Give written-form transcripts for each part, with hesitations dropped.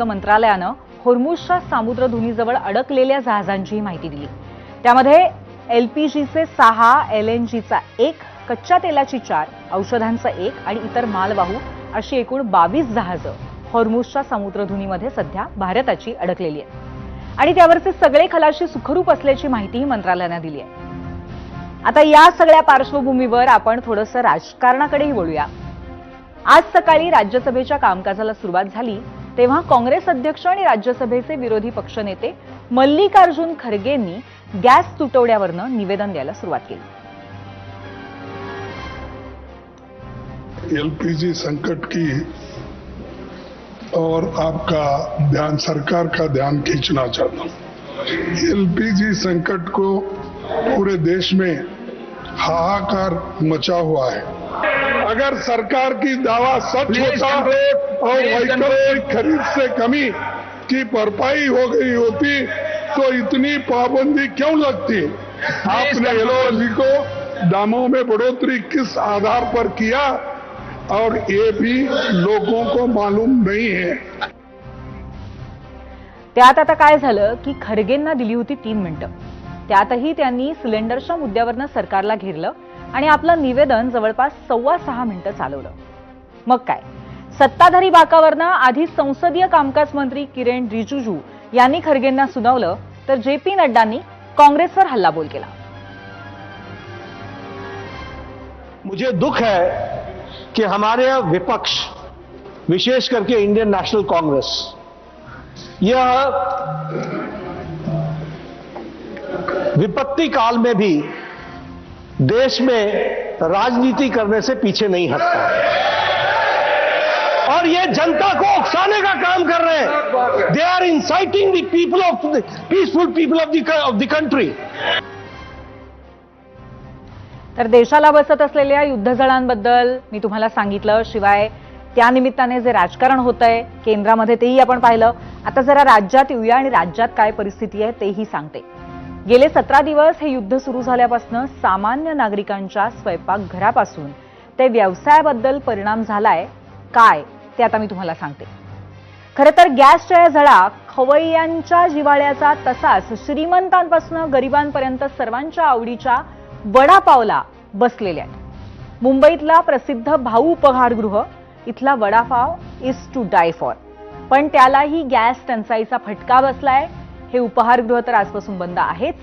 मंत्रालयानं होर्मुझच्या सामुद्रधुनीजवळ अडकलेल्या जहाजांची माहिती दिली। त्यामध्ये एलपीजीचे 6, एलएनजीचा 1, कच्च्या तेलाची 4, औषधांचं 1 आणि इतर मालवाहू अशी एकूण 22 जहाजं होर्मुझच्या सामुद्रधुनीमध्ये सध्या भारताची अडकलेली आहेत आणि त्यावरचे सगळे खलाशी सुखरूप असल्याची माहिती मंत्रालयानं दिली आहे। आता या सगळ्या पार्श्वभूमीवर आपण थोडंसं राजकारणाकडेही वळूया। आज सकाळी राज्यसभेच्या कामकाजाला सुरुवात झाली तेव्हा काँग्रेस अध्यक्ष आणि राज्यसभेचे विरोधी पक्षनेते मल्लिकार्जुन खरगेंनी गॅस तुटवड्यावरनं निवेदन द्यायला सुरुवात केली। एलपीजी संकट की और आपका ध्यान, सरकार का ध्यान खींचना चाहता हूं। एलपीजी संकट को पूरे देश में हाहाकार मचा हुआ है। अगर सरकार की दावा सच होता और व्हीकल की खरीद से कमी की भरपाई हो गई होती तो इतनी पाबंदी क्यों लगती? आपने एलपीजी को दामों में बढ़ोतरी किस आधार पर किया और ये भी लोगों को मालूम नहीं है। त्यात आता काय झालं की खरगेंना दिली होती 3 मिनिटं, त्यातही त्यांनी सिलेंडरच्या मुद्द्यावरनं सरकारला घेरलं आणि आपलं निवेदन जवळपास 6.25 मिनिटं चालवलं। मग काय, सत्ताधारी बाकावरनं आधी संसदीय कामकाज मंत्री किरेन रिजिजू यांनी खरगेंना सुनावलं तर जेपी नड्डांनी काँग्रेसवर हल्लाबोल केला। मुझे दुख है कि हमारे विपक्ष, विशेष करके इंडियन नेशनल कांग्रेस, यह विपत्ति काल में भी देश में राजनीति करने से पीछे नहीं हटता और ये जनता को उकसाने का काम कर रहे हैं। They are inciting the people of peaceful people of the country. तर देशाला बसत असलेल्या युद्धजळांबद्दल मी तुम्हाला सांगितलं, शिवाय त्या निमित्ताने जे राजकारण होतंय केंद्रामध्ये तेही आपण पाहिलं। आता जरा राज्यात येऊया आणि राज्यात काय परिस्थिती आहे तेही सांगते। गेले 17 दिवस हे युद्ध सुरू झाल्यापासून सामान्य नागरिकांच्या स्वयंपाकघरापासून ते व्यवसायाबद्दल परिणाम झालाय काय ते आता मी तुम्हाला सांगते। खरं तर गॅसच्या या झळा खवय्यांच्या जिव्हाळ्याचा तसाच श्रीमंतांपासून गरिबांपर्यंत सर्वांच्या आवडीच्या वडापावला बसलेल्या आहेत। मुंबईतला प्रसिद्ध भाऊ उपहारगृह इथला vada pav is to die for, पण त्यालाही गॅस टंचाईचा फटका बसलाय। हे उपहारगृह तर आजपासून बंद आहेच,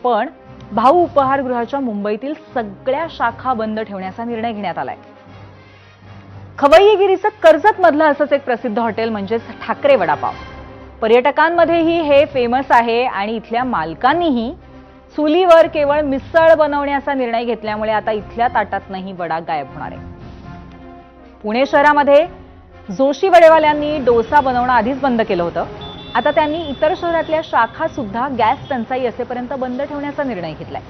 पण भाऊ उपहारगृहाच्या मुंबईतील सगळ्या शाखा बंद ठेवण्याचा निर्णय घेण्यात आलाय। खवय्येगिरीचं कर्जत मधलं असंच एक प्रसिद्ध हॉटेल म्हणजेच ठाकरे वडापाव, पर्यटकांमध्येही हे फेमस आहे आणि इथल्या मालकांनीही चुलीवर केवळ मिसळ बनवण्याचा निर्णय घेतल्यामुळे आता इथल्या ताटातनंही वडा गायब होणार आहे। पुणे शहरामध्ये जोशी वडेवाल्यांनी डोसा बनवणं आधीच बंद केलं होतं, आता त्यांनी इतर शहरातल्या शाखा सुद्धा गॅस टंचाई असेपर्यंत बंद ठेवण्याचा निर्णय घेतलाय।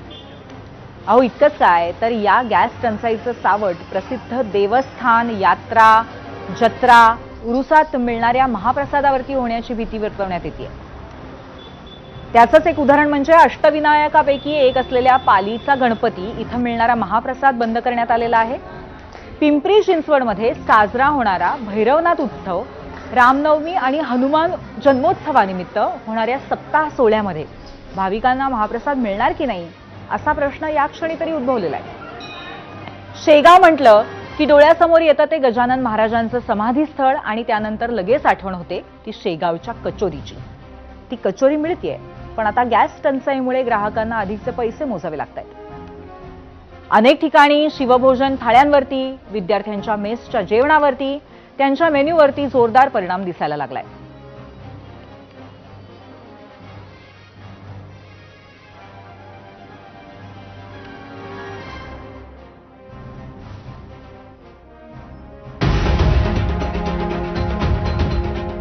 अहो इतकंच काय, तर या गॅस टंचाईचं सावट प्रसिद्ध देवस्थान, यात्रा, जत्रा, उरुसात मिळणाऱ्या महाप्रसादावरती होण्याची भीती वर्तवण्यात येते। त्याचंच एक उदाहरण म्हणजे अष्टविनायकापैकी एक असलेल्या पालीचा गणपती इथं मिळणारा महाप्रसाद बंद करण्यात आलेला आहे। पिंपरी चिंचवडमध्ये साजरा होणारा भैरवनाथ उत्सव, रामनवमी आणि हनुमान जन्मोत्सवानिमित्त होणाऱ्या सप्ताह सोहळ्यामध्ये भाविकांना महाप्रसाद मिळणार की नाही असा प्रश्न या क्षणी तरी उद्भवलेला आहे। शेगाव म्हटलं की डोळ्यासमोर येतं ते गजानन महाराजांचं समाधीस्थळ आणि त्यानंतर लगेच आठवण होते ती शेगावच्या कचोरीची। ती कचोरी मिळतेय, पण आता गॅस टंचाईमुळे ग्राहकांना अधिकचे पैसे मोजावे लागतात। अनेक ठिकाणी शिवभोजन थाळ्यांवरती, विद्यार्थ्यांच्या मेसच्या जेवणावरती, त्यांच्या मेन्यूवरती जोरदार परिणाम दिसायला लागलाय।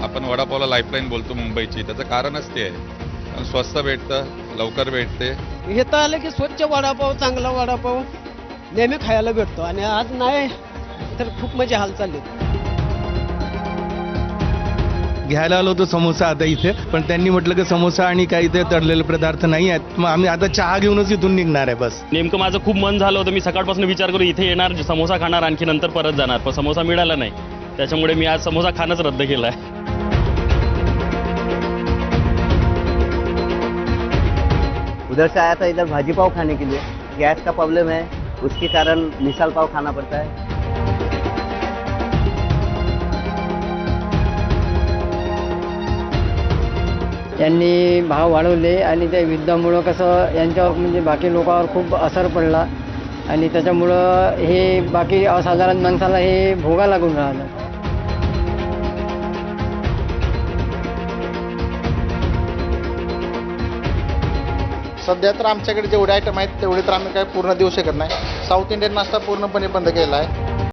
आपण वडापावला लाईफलाईन बोलतो मुंबईची, त्याचं कारणच ते आहे, स्वस्त भेटतं, लवकर भेटते। इथं आलं की स्वच्छ वडापाव, चांगला वडापाव नेहमी खायला भेटतो आणि आज नाही तर खूप म्हणजे हाल चालले। घ्यायला आलो होतो समोसा आता इथे, पण त्यांनी म्हटलं की समोसा आणि काही ते तळलेले पदार्थ नाही आहेत, मग आम्ही आता चहा घेऊनच इथून निघणार आहे बस। नेमकं माझं खूप मन झालं होतं, मी सकाळपासून विचार करू इथे येणार, समोसा खाणार, आणखी नंतर परत जाणार, पण समोसा मिळाला नाही, त्याच्यामुळे मी आज समोसा खाणंच रद्द केलाय। उधर से आया था इधर भाजी पाव खाने के लिए, गैस का प्रॉब्लम है, उसके कारण मिसाल पाव खाना पड़ता है। यांनी भाव वाढवले आणि त्या युद्धामुळं कसं यांच्यावर म्हणजे बाकी लोकांवर खूप असर पडला आणि त्याच्यामुळं हे बाकी असाधारण माणसाला हे भोगा लागून राहिलं. सध्या तर आमच्याकडे जेवढे आयटम आहेत तेवढे तर आम्ही काय पूर्ण देऊ शकत नाही. साऊथ इंडियन नाश्ता पूर्णपणे बंद केलेला आहे.